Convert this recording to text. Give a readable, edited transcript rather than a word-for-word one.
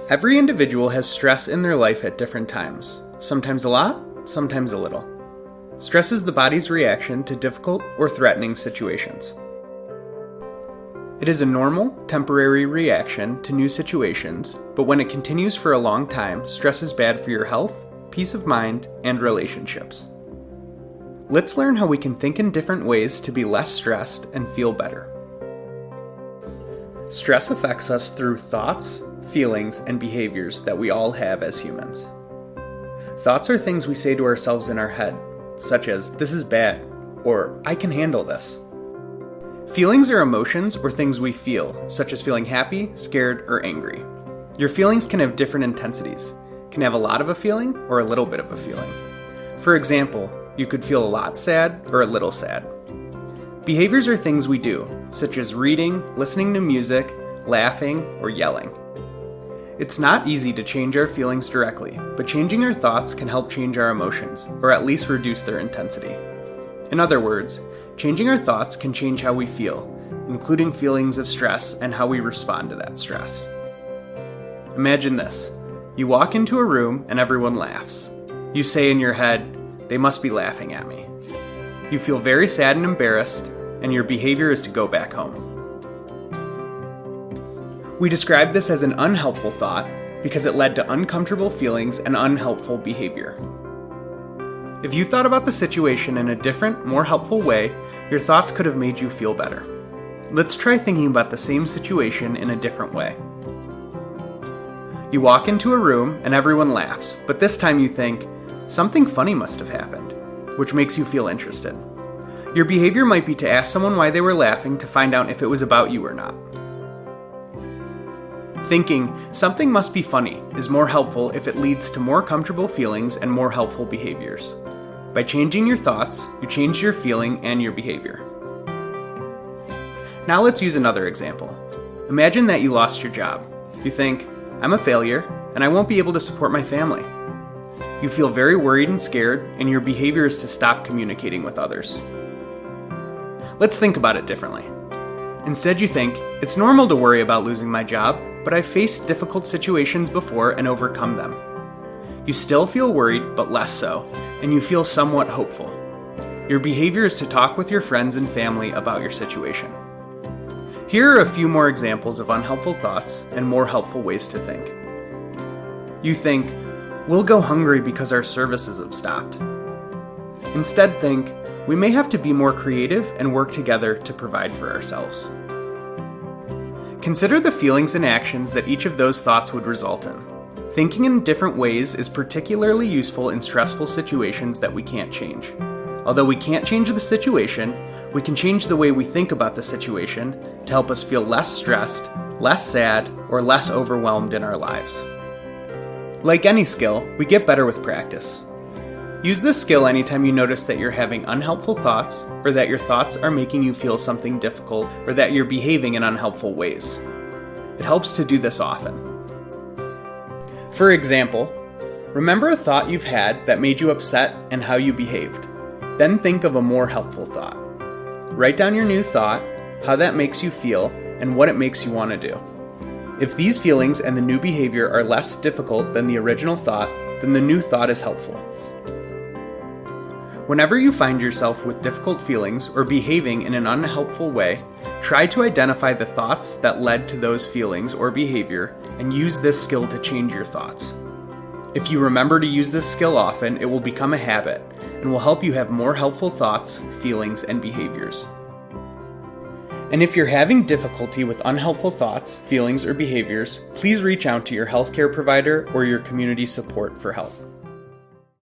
Every individual has stress in their life at different times, sometimes a lot, sometimes a little. Stress is the body's reaction to difficult or threatening situations. It is a normal, temporary reaction to new situations, but when it continues for a long time, stress is bad for your health, peace of mind, and relationships. Let's learn how we can think in different ways to be less stressed and feel better. Stress affects us through thoughts, feelings, and behaviors that we all have as humans. Thoughts are things we say to ourselves in our head, such as, "This is bad," or "I can handle this." Feelings are emotions or things we feel, such as feeling happy, scared, or angry. Your feelings can have different intensities, can have a lot of a feeling or a little bit of a feeling. For example, you could feel a lot sad or a little sad. Behaviors are things we do, such as reading, listening to music, laughing, or yelling. It's not easy to change our feelings directly, but changing our thoughts can help change our emotions, or at least reduce their intensity. In other words, changing our thoughts can change how we feel, including feelings of stress and how we respond to that stress. Imagine this. You walk into a room and everyone laughs. You say in your head, "They must be laughing at me." You feel very sad and embarrassed, and your behavior is to go back home. We describe this as an unhelpful thought because it led to uncomfortable feelings and unhelpful behavior. If you thought about the situation in a different, more helpful way, your thoughts could have made you feel better. Let's try thinking about the same situation in a different way. You walk into a room and everyone laughs, but this time you think, "Something funny must have happened," which makes you feel interested. Your behavior might be to ask someone why they were laughing to find out if it was about you or not. Thinking, "Something must be funny," is more helpful if it leads to more comfortable feelings and more helpful behaviors. By changing your thoughts, you change your feeling and your behavior. Now let's use another example. Imagine that you lost your job. You think, "I'm a failure, and I won't be able to support my family." You feel very worried and scared, and your behavior is to stop communicating with others. Let's think about it differently. Instead, you think, "It's normal to worry about losing my job, but I've faced difficult situations before and overcome them." You still feel worried, but less so, and you feel somewhat hopeful. Your behavior is to talk with your friends and family about your situation. Here are a few more examples of unhelpful thoughts and more helpful ways to think. You think, "We'll go hungry because our services have stopped." Instead, think, "We may have to be more creative and work together to provide for ourselves." Consider the feelings and actions that each of those thoughts would result in. Thinking in different ways is particularly useful in stressful situations that we can't change. Although we can't change the situation, we can change the way we think about the situation to help us feel less stressed, less sad, or less overwhelmed in our lives. Like any skill, we get better with practice. Use this skill anytime you notice that you're having unhelpful thoughts, or that your thoughts are making you feel something difficult, or that you're behaving in unhelpful ways. It helps to do this often. For example, remember a thought you've had that made you upset and how you behaved. Then think of a more helpful thought. Write down your new thought, how that makes you feel, and what it makes you want to do. If these feelings and the new behavior are less difficult than the original thought, then the new thought is helpful. Whenever you find yourself with difficult feelings or behaving in an unhelpful way, try to identify the thoughts that led to those feelings or behavior and use this skill to change your thoughts. If you remember to use this skill often, it will become a habit and will help you have more helpful thoughts, feelings, and behaviors. And if you're having difficulty with unhelpful thoughts, feelings, or behaviors, please reach out to your healthcare provider or your community support for help.